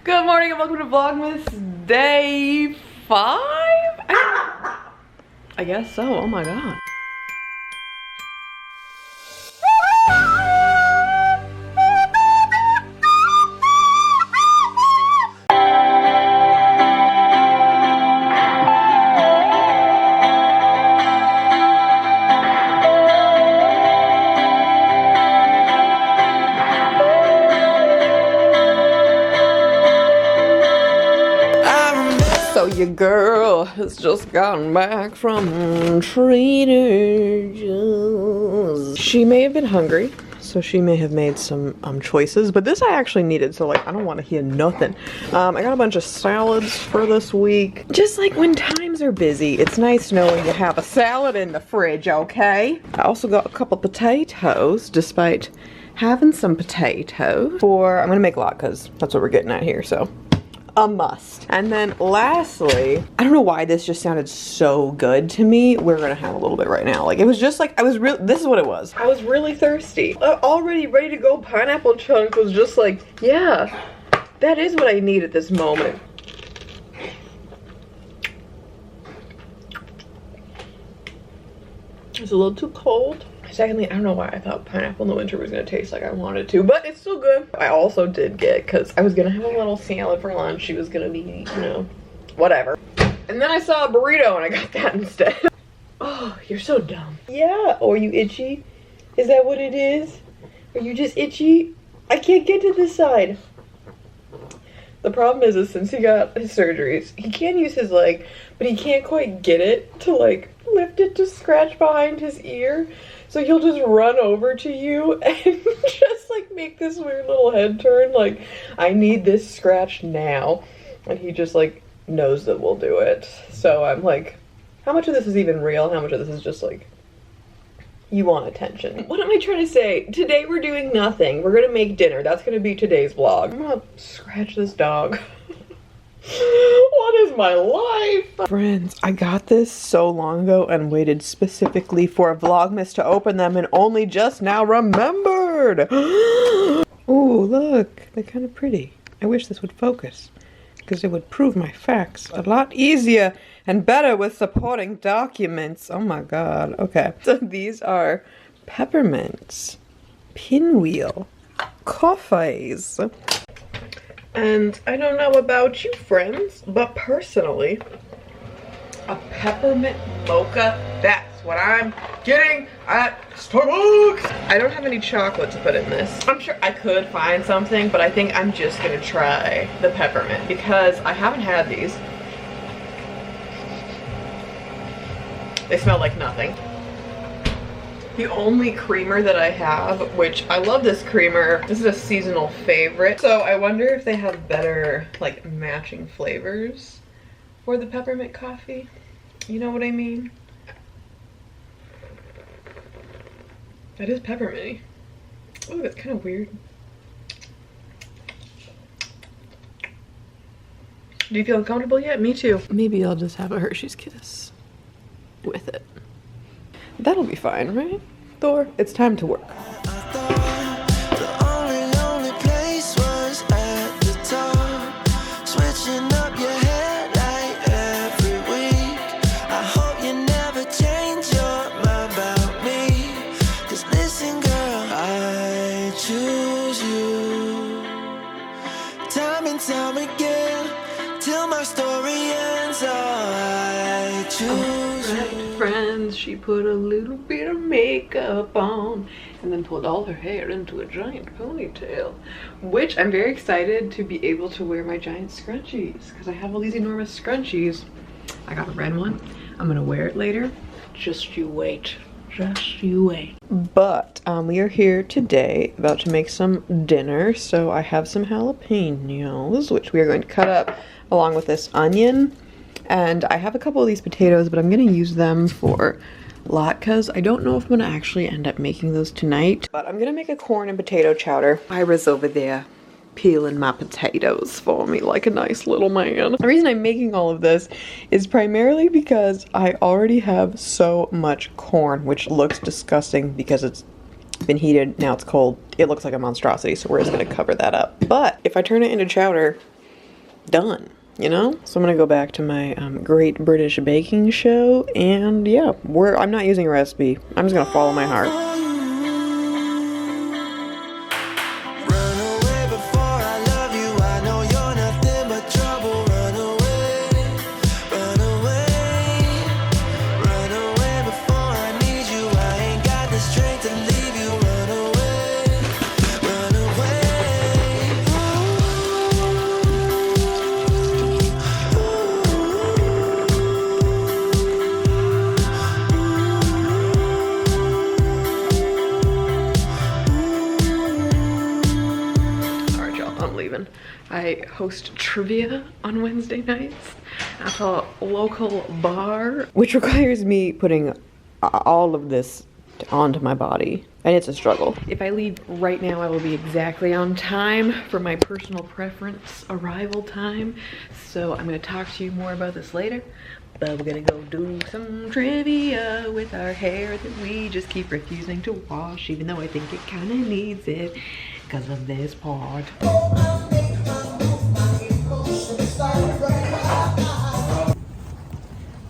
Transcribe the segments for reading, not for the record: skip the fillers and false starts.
Good morning and welcome to Vlogmas day 5? I guess so. Oh my god. So your girl has just gotten back from Trader Joe's. She may have been hungry, so she may have made some choices, but this I actually needed, so like I don't want to hear nothing. I got a bunch of salads for this week. Just like when times are busy, it's nice knowing you have a salad in the fridge, okay? I also got a couple potatoes, despite having some potatoes. I'm gonna make a lot because that's what we're getting at here, so. A must. And then lastly, I don't know why this just sounded so good to me. We're gonna have a little bit right now. Like it was just like, this is what it was. I was really thirsty. Already ready to go pineapple chunk was just like, yeah, that is what I need at this moment. It's a little too cold. Secondly, I don't know why I thought pineapple in the winter was gonna taste like I wanted to, but it's still good. I also did get, because I was gonna have a little salad for lunch. She was gonna be, you know, whatever. And then I saw a burrito and I got that instead. Oh, you're so dumb. Yeah, oh, are you itchy? Is that what it is? Are you just itchy? I can't get to this side. The problem is since he got his surgeries, he can use his leg, but he can't quite get it to like lift it to scratch behind his ear. So he'll just run over to you and just like make this weird little head turn like, I need this scratch now. And he just like knows that we'll do it. So I'm like, how much of this is even real? How much of this is just like, you want attention? What am I trying to say? Today we're doing nothing. We're gonna make dinner. That's gonna be today's vlog. I'm gonna scratch this dog. What is my life? Friends, I got this so long ago and waited specifically for a Vlogmas to open them and only just now remembered. Oh, look, they're kind of pretty. I wish this would focus because it would prove my facts a lot easier and better with supporting documents. Oh my god. Okay, so these are peppermints, pinwheel, coffees. And I don't know about you friends, but personally, a peppermint mocha, that's what I'm getting at Starbucks. I don't have any chocolate to put in this. I'm sure I could find something, but I think I'm just gonna try the peppermint because I haven't had these. They smell like nothing. The only creamer that I have, which I love this creamer, this is a seasonal favorite. So I wonder if they have better like matching flavors for the peppermint coffee. You know what I mean? That is pepperminty. Oh, that's kind of weird. Do you feel uncomfortable yet? Me too. Maybe I'll just have a Hershey's Kiss with it. That'll be fine, right? Thor, it's time to work. Friends, she put a little bit of makeup on and then pulled all her hair into a giant ponytail, which I'm very excited to be able to wear my giant scrunchies because I have all these enormous scrunchies. I got a red one. I'm gonna wear it later. Just you wait. Just you wait. But we are here today about to make some dinner. So I have some jalapenos, which we are going to cut up along with this onion. And I have a couple of these potatoes, but I'm gonna use them for latkes. I don't know if I'm gonna actually end up making those tonight, but I'm gonna make a corn and potato chowder. Ira's over there peeling my potatoes for me like a nice little man. The reason I'm making all of this is primarily because I already have so much corn, which looks disgusting because it's been heated, now it's cold. It looks like a monstrosity, so we're just gonna cover that up. But if I turn it into chowder, done, you know? So I'm gonna go back to my Great British Baking Show, and yeah, I'm not using a recipe. I'm just gonna follow my heart. I host trivia on Wednesday nights at a local bar, which requires me putting all of this onto my body, and it's a struggle. If I leave right now, I will be exactly on time for my personal preference arrival time, so I'm going to talk to you more about this later. But we're gonna go do some trivia with our hair that we just keep refusing to wash, even though I think it kind of needs it because of this part.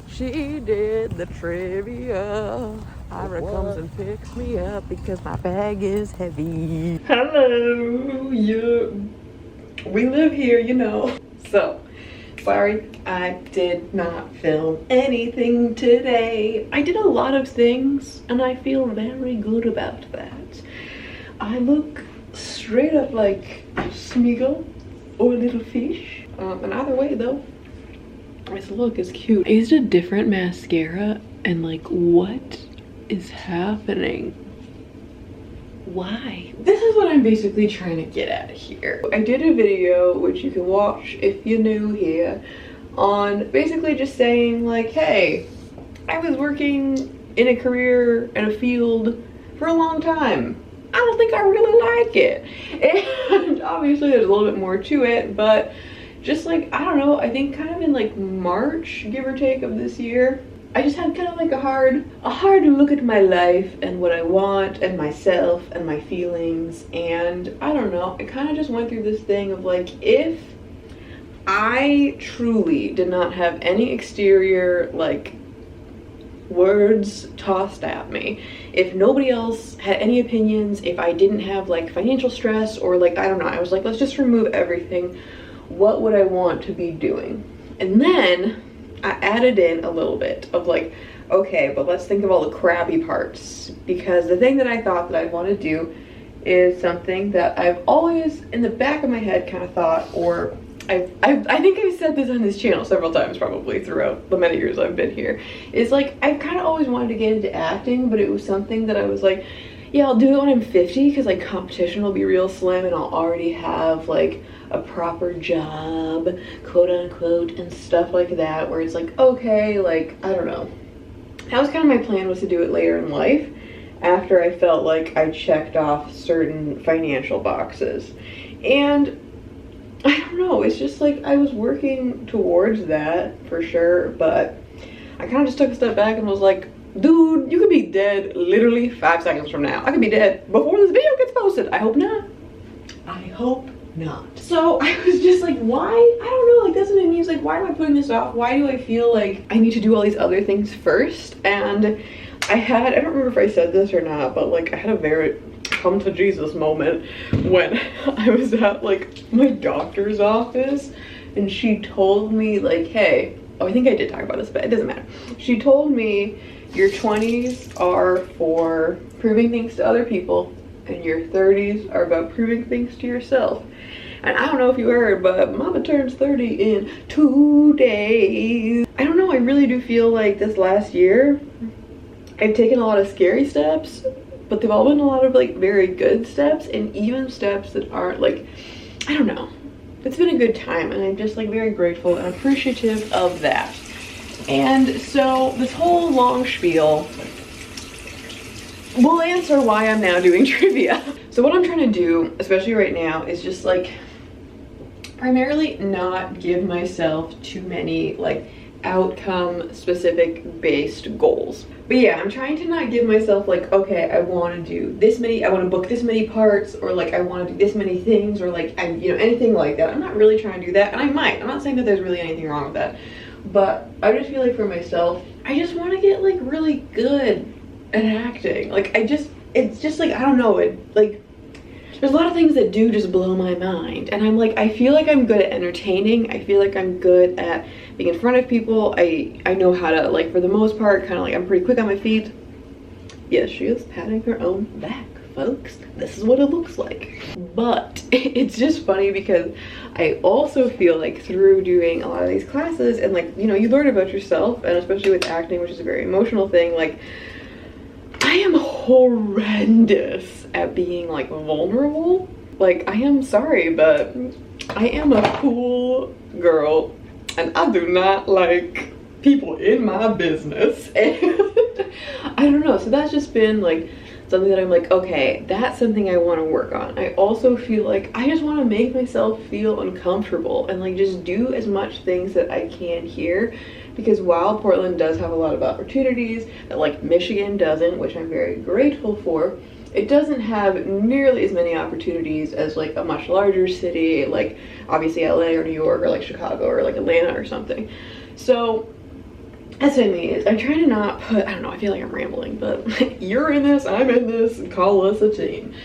She did the trivia. Ira comes and picks me up because my bag is heavy. Hello, we live here, you know. So, sorry, I did not film anything today. I did a lot of things, and I feel very good about that. I look straight up like Smeagol or a little fish. And either way, though, this look is cute. I used a different mascara, and like, what is happening? Why? This is what I'm basically trying to get at here. I did a video, which you can watch if you're new here, on basically just saying like, hey, I was working in a career in a field for a long time. I don't think I really like it. And obviously there's a little bit more to it, but just like, I don't know, I think kind of in like March, give or take, of this year, I just had kind of like a hard look at my life and what I want and myself and my feelings, and I don't know, I kind of just went through this thing of like, if I truly did not have any exterior like words tossed at me, if nobody else had any opinions, if I didn't have like financial stress or like, I don't know, I was like, let's just remove everything, what would I want to be doing? And then I added in a little bit of like, okay, but let's think of all the crappy parts, because the thing that I thought that I'd want to do is something that I've always in the back of my head kind of thought, or I think I've said this on this channel several times probably throughout the many years I've been here, is like, I've kind of always wanted to get into acting, but it was something that I was like, yeah, I'll do it when I'm 50 because like competition will be real slim and I'll already have like a proper job, quote unquote, and stuff like that, where it's like, okay, like, I don't know. That was kind of my plan, was to do it later in life after I felt like I checked off certain financial boxes. And I don't know, it's just like I was working towards that for sure, but I kind of just took a step back and was like, dude, you could be dead literally 5 seconds from now. I could be dead before this video gets posted. I hope not. I hope not. So I was just like, why? I don't know, like, that's what I mean. It's like, why am I putting this off? Why do I feel like I need to do all these other things first? And I don't remember if I said this or not, but like, I had a very come to Jesus moment when I was at like my doctor's office, and she told me like, hey, oh, I think I did talk about this, but it doesn't matter. She told me, your 20s are for proving things to other people, and your 30s are about proving things to yourself. And I don't know if you heard, but Mama turns 30 in 2 days. I don't know, I really do feel like this last year, I've taken a lot of scary steps, but they've all been a lot of like very good steps, and even steps that aren't like, I don't know. It's been a good time, and I'm just like very grateful and appreciative of that. And so this whole long spiel will answer why I'm now doing trivia. So what I'm trying to do, especially right now, is just like primarily not give myself too many like outcome specific based goals. But yeah, I'm trying to not give myself like, okay, I want to do this many, I want to book this many parts, or like I want to do this many things, or like anything like that. I'm not really trying to do that, and I might. I'm not saying that there's really anything wrong with that, but I just feel like for myself, I just want to get like really good at acting. Like it's just like, I don't know, there's a lot of things that do just blow my mind, and I'm like, I feel like I'm good at entertaining. I feel like I'm good at being in front of people. I know how to, like, for the most part, kind of like, I'm pretty quick on my feet. Yes, she is patting her own back, folks. This is what it looks like. But it's just funny because I also feel like through doing a lot of these classes and, like, you know, you learn about yourself, and especially with acting, which is a very emotional thing, like, I am horrendous at being like vulnerable. Like, I am sorry, but I am a cool girl and I do not like people in my business. And I don't know, so that's just been like something that I'm like, okay, that's something I want to work on. I also feel like I just want to make myself feel uncomfortable and like just do as much things that I can here, because while Portland does have a lot of opportunities that like Michigan doesn't, which I'm very grateful for, it doesn't have nearly as many opportunities as like a much larger city, like obviously LA or New York or like Chicago or like Atlanta or something. So that's what I mean, is I'm trying to not put, I don't know, I feel like I'm rambling, but you're in this, I'm in this, and call us a team.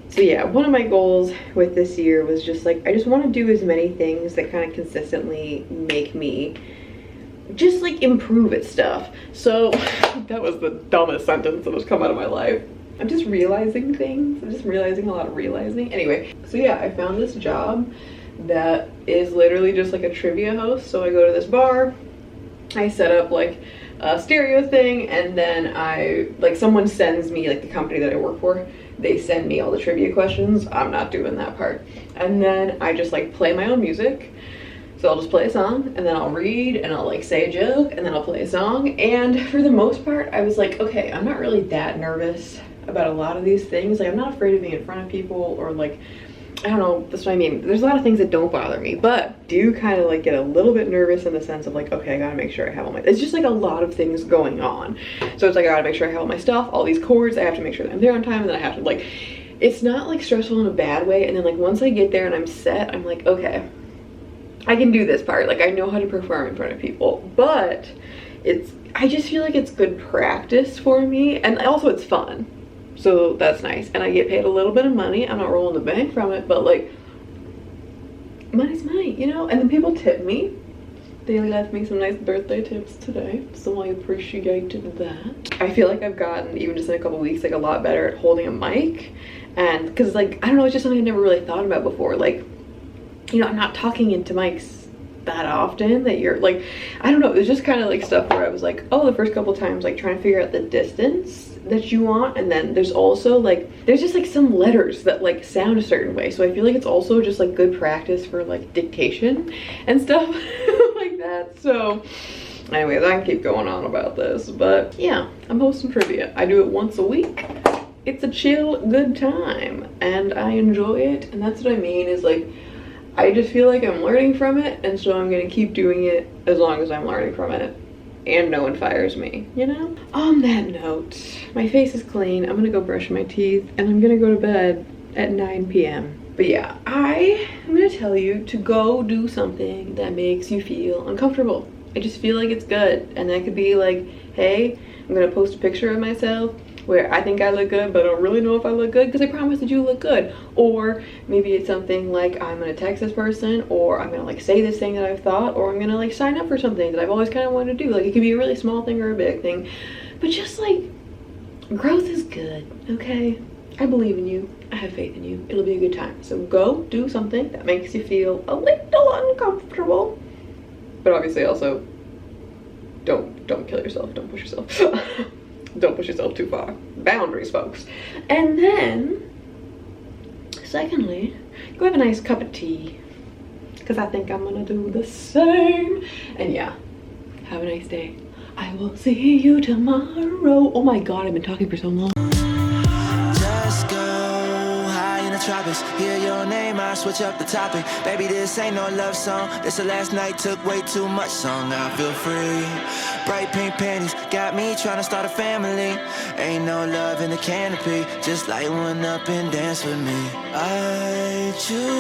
So yeah, one of my goals with this year was just like, I just want to do as many things that kind of consistently make me just like improve at stuff. So that was the dumbest sentence that has come out of my life. I'm just realizing things. I'm just realizing a lot of realizing. Anyway, so yeah, I found this job that is literally just like a trivia host. So I go to this bar, I set up like a stereo thing, and then someone sends me, like the company that I work for, they send me all the trivia questions. I'm not doing that part. And then I just like play my own music. So I'll just play a song, and then I'll read, and I'll like say a joke, and then I'll play a song. And for the most part, I was like, okay, I'm not really that nervous about a lot of these things. Like, I'm not afraid of being in front of people, or like, I don't know, that's what I mean. There's a lot of things that don't bother me, but do kind of like get a little bit nervous in the sense of like, okay, I gotta make sure I have all my, it's just like a lot of things going on. So it's like, I gotta make sure I have all my stuff, all these cords, I have to make sure that I'm there on time, and then I have to like, it's not like stressful in a bad way. And then like once I get there and I'm set, I'm like, okay, I can do this part. Like, I know how to perform in front of people, but I just feel like it's good practice for me, and also it's fun. So that's nice, and I get paid a little bit of money. I'm not rolling the bank from it, but like, money's money, you know? And then people tip me. They left me some nice birthday tips today, so I appreciated that. I feel like I've gotten, even just in a couple weeks, like a lot better at holding a mic, and because like, I don't know, it's just something I never really thought about before. Like, you know, I'm not talking into mics that often, that you're like, I don't know, it was just kind of like stuff where I was like, oh, the first couple times, like trying to figure out the distance that you want. And then there's also like, there's just like some letters that like sound a certain way. So I feel like it's also just like good practice for like dictation and stuff like that. So anyways, I can keep going on about this, but yeah, I'm hosting trivia. I do it once a week. It's a chill, good time, and I enjoy it. And that's what I mean, is like, I just feel like I'm learning from it, and so I'm gonna keep doing it as long as I'm learning from it and no one fires me, you know? On that note, my face is clean. I'm gonna go brush my teeth, and I'm gonna go to bed at 9 p.m. But yeah, I'm gonna tell you to go do something that makes you feel uncomfortable. I just feel like it's good, and that could be like, hey, I'm gonna post a picture of myself where I think I look good, but I don't really know if I look good because I promised that you look good. Or maybe it's something like, I'm gonna text this person, or I'm gonna like say this thing that I've thought, or I'm gonna like sign up for something that I've always kind of wanted to do. Like, it could be a really small thing or a big thing, but just like, growth is good, okay? I believe in you, I have faith in you, it'll be a good time. So go do something that makes you feel a little uncomfortable, but obviously also don't kill yourself, don't push yourself. Don't push yourself too far. Boundaries, folks. And then, secondly, go have a nice cup of tea, because I think I'm gonna do the same. And yeah, have a nice day. I will see you tomorrow. Oh my god, I've been talking for so long. Just go high in the tropics. Hear your name, I switch up the topic. Baby, this ain't no love song. This the last night, took way too much song. I feel free. Bright pink panties got me trying to start a family. Ain't no love in the canopy. Just light one up and dance with me. I choose